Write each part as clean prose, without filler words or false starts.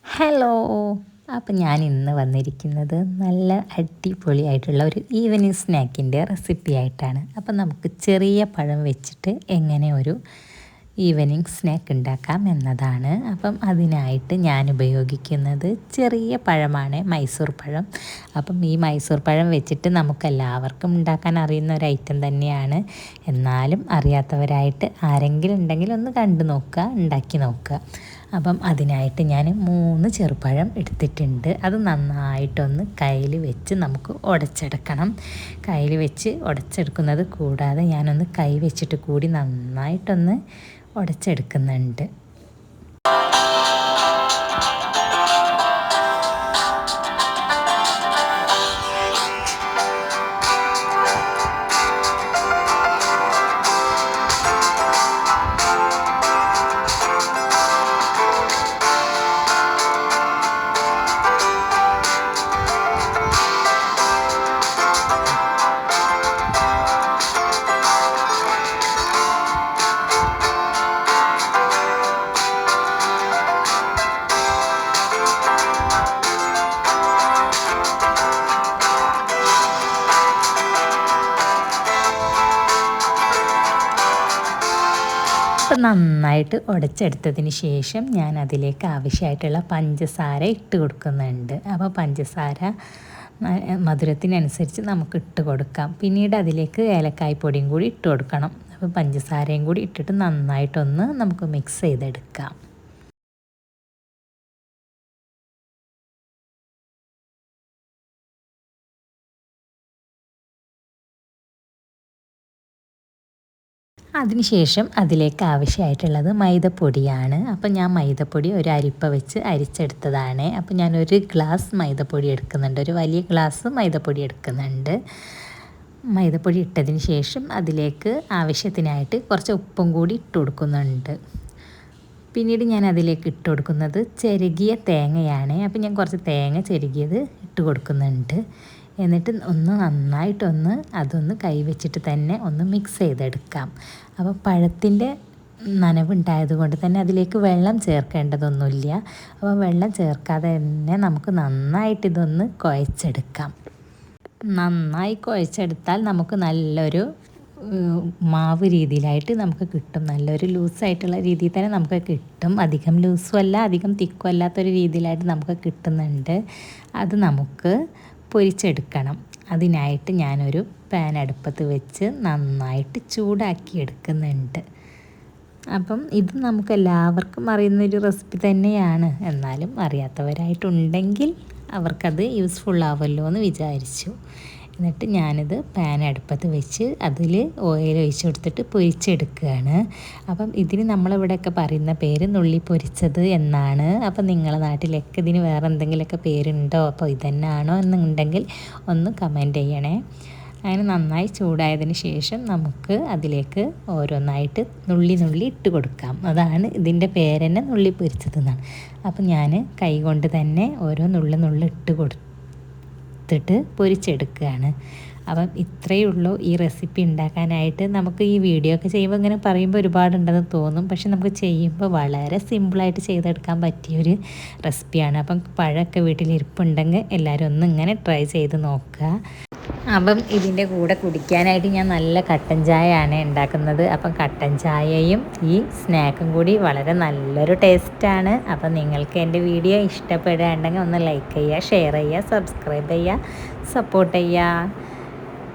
Hello. അപ്പം ഞാൻ ഇന്ന് വന്നിരിക്കുന്നത് നല്ല അടിപൊളിയായിട്ടുള്ള ഒരു ഈവനിങ് സ്നാക്കിൻ്റെ റെസിപ്പി ആയിട്ടാണ്. അപ്പം നമുക്ക് ചെറിയ പഴം വെച്ചിട്ട് എങ്ങനെ ഒരു ഈവനിങ് സ്നാക്ക് ഉണ്ടാക്കാം എന്നതാണ്. അപ്പം അതിനായിട്ട് ഞാൻ ഉപയോഗിക്കുന്നത് ചെറിയ പഴമാണ്, മൈസൂർ പഴം. അപ്പം ഈ മൈസൂർ പഴം വെച്ചിട്ട് നമുക്കെല്ലാവർക്കും ഉണ്ടാക്കാൻ അറിയുന്ന ഒരു ഐറ്റം തന്നെയാണ്. എന്നാലും അറിയാത്തവരായിട്ട് ആരെങ്കിലും ഉണ്ടെങ്കിൽ ഒന്ന് കണ്ടു നോക്കുക, ഉണ്ടാക്കി നോക്കുക. അപ്പം അതിനായിട്ട് ഞാൻ 3 ചെറുപഴം എടുത്തിട്ടുണ്ട്. അത് നന്നായിട്ടൊന്ന് കയ്യിൽ വെച്ച് നമുക്ക് ഉടച്ചെടുക്കണം. കയ്യിൽ വെച്ച് ഉടച്ചെടുക്കുന്നത് കൂടാതെ ഞാനൊന്ന് കൈ വെച്ചിട്ട് കൂടി നന്നായിട്ടൊന്ന് ഉടച്ചെടുക്കുന്നുണ്ട്. അപ്പം നന്നായിട്ട് ഉടച്ചെടുത്തതിന് ശേഷം ഞാൻ അതിലേക്ക് ആവശ്യമായിട്ടുള്ള പഞ്ചസാര ഇട്ട് കൊടുക്കുന്നുണ്ട്. അപ്പോൾ പഞ്ചസാര മധുരത്തിനനുസരിച്ച് നമുക്ക് ഇട്ട് കൊടുക്കാം. പിന്നീട് അതിലേക്ക് ഏലക്കായ് പൊടിയും കൂടി ഇട്ട് കൊടുക്കണം. അപ്പോൾ പഞ്ചസാരയും കൂടി ഇട്ടിട്ട് നന്നായിട്ടൊന്ന് നമുക്ക് മിക്സ് ചെയ്തെടുക്കാം. അതിനുശേഷം അതിലേക്ക് ആവശ്യമായിട്ടുള്ളത് മൈദപ്പൊടിയാണ്. അപ്പം ഞാൻ മൈദപ്പൊടി ഒരു അരിപ്പ വെച്ച് അരിച്ചെടുത്തതാണ്. അപ്പം ഞാൻ 1 ഗ്ലാസ് മൈദപ്പൊടി എടുക്കുന്നുണ്ട്, ഒരു വലിയ ഗ്ലാസ് മൈദപ്പൊടി എടുക്കുന്നുണ്ട്. മൈദപ്പൊടി ഇട്ടതിന് ശേഷം അതിലേക്ക് ആവശ്യത്തിനായിട്ട് കുറച്ച് ഉപ്പും കൂടി ഇട്ട് കൊടുക്കുന്നുണ്ട്. പിന്നീട് ഞാൻ അതിലേക്ക് ഇട്ട് കൊടുക്കുന്നത് ചിരകിയ തേങ്ങയാണ്. അപ്പം ഞാൻ കുറച്ച് തേങ്ങ ചിരകിയത് ഇട്ട് കൊടുക്കുന്നുണ്ട്. എന്നിട്ട് ഒന്ന് നന്നായിട്ടൊന്ന് അതൊന്ന് കൈ വെച്ചിട്ട് തന്നെ ഒന്ന് മിക്സ് ചെയ്തെടുക്കാം. അപ്പോൾ പഴത്തിൻ്റെ നനവുണ്ടായത് കൊണ്ട് തന്നെ അതിലേക്ക് വെള്ളം ചേർക്കേണ്ടതൊന്നുമില്ല. അപ്പോൾ വെള്ളം ചേർക്കാതെ തന്നെ നമുക്ക് നന്നായിട്ട് ഇതൊന്ന് കുഴച്ചെടുക്കാം. നന്നായി കുഴച്ചെടുത്താൽ നമുക്ക് നല്ലൊരു മാവ് രീതിയിലായിട്ട് നമുക്ക് കിട്ടും. നല്ലൊരു ലൂസായിട്ടുള്ള രീതിയിൽ തന്നെ നമുക്ക് കിട്ടും. അധികം ലൂസും അല്ല, അധികം തിക്കും അല്ലാത്തൊരു രീതിയിലായിട്ട് നമുക്ക് കിട്ടുന്നുണ്ട്. അത് നമുക്ക് പൊരിച്ചെടുക്കണം. അതിനായിട്ട് ഞാനൊരു പാൻ അടുപ്പത്ത് വെച്ച് നന്നായിട്ട് ചൂടാക്കി എടുക്കുന്നുണ്ട്. അപ്പം ഇത് നമുക്കെല്ലാവർക്കും അറിയുന്നൊരു റെസിപ്പി തന്നെയാണ്. എന്നാലും അറിയാത്തവരായിട്ടുണ്ടെങ്കിൽ അവർക്കത് യൂസ്ഫുൾ ആവുമല്ലോ എന്ന് വിചാരിച്ചു. എന്നിട്ട് ഞാനിത് പാൻ അടുപ്പത്ത് വെച്ച് അതിൽ ഓയിൽ ഒഴിച്ച് കൊടുത്തിട്ട് പൊരിച്ചെടുക്കുകയാണ്. അപ്പം ഇതിന് നമ്മളിവിടെയൊക്കെ പറയുന്ന പേര് നുള്ളി പൊരിച്ചത് എന്നാണ്. അപ്പം നിങ്ങളുടെ നാട്ടിലൊക്കെ ഇതിന് വേറെ എന്തെങ്കിലുമൊക്കെ പേരുണ്ടോ, അപ്പോൾ ഇതന്നെയാണോ എന്നുണ്ടെങ്കിൽ ഒന്ന് കമൻറ്റ് ചെയ്യണേ. അങ്ങനെ നന്നായി ചൂടായതിന് ശേഷം നമുക്ക് അതിലേക്ക് ഓരോന്നായിട്ട് നുള്ളി ഇട്ട് കൊടുക്കാം. അതാണ് ഇതിൻ്റെ പേര് തന്നെ നുള്ളി പൊരിച്ചതെന്നാണ്. അപ്പം ഞാൻ കൈ കൊണ്ട് തന്നെ ഓരോ നുള്ളി ഇട്ട് കൊടുത്തിട്ട് പൊരിച്ചെടുക്കുകയാണ്. അപ്പം ഇത്രയേ ഉള്ളൂ ഈ റെസിപ്പി ഉണ്ടാക്കാനായിട്ട്. നമുക്ക് ഈ വീഡിയോ ഒക്കെ ചെയ്യുമ്പോൾ ഇങ്ങനെ പറയുമ്പോൾ ഒരുപാടുണ്ടെന്ന് തോന്നും, പക്ഷെ നമുക്ക് ചെയ്യുമ്പോൾ വളരെ സിമ്പിളായിട്ട് ചെയ്തെടുക്കാൻ പറ്റിയൊരു റെസിപ്പിയാണ്. അപ്പം പഴമൊക്കെ വീട്ടിലിരിപ്പുണ്ടെങ്കിൽ എല്ലാവരും ഒന്ന് ഇങ്ങനെ ട്രൈ ചെയ്ത് നോക്കുക. അപ്പം ഇതിൻ്റെ കൂടെ കുടിക്കാനായിട്ട് ഞാൻ നല്ല കട്ടൻ ചായയാണ് ഉണ്ടാക്കുന്നത്. അപ്പം കട്ടൻ ചായയും ഈ സ്നാക്കും കൂടി വളരെ നല്ലൊരു ടേസ്റ്റാണ്. അപ്പം നിങ്ങൾക്ക് എൻ്റെ വീഡിയോ ഇഷ്ടപ്പെടുകയാണെങ്കിൽ ഒന്ന് ലൈക്ക് ചെയ്യുക, ഷെയർ ചെയ്യുക, സബ്സ്ക്രൈബ് ചെയ്യുക, സപ്പോർട്ട് ചെയ്യുക.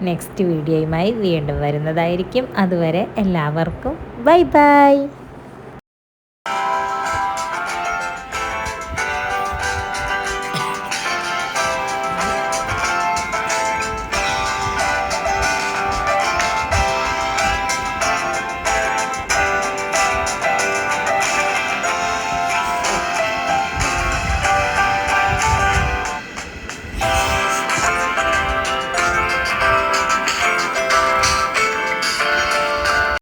നെക്സ്റ്റ് വീഡിയോയുമായി വീണ്ടും വരുന്നതായിരിക്കും. അതുവരെ എല്ലാവർക്കും ബൈ ബൈ.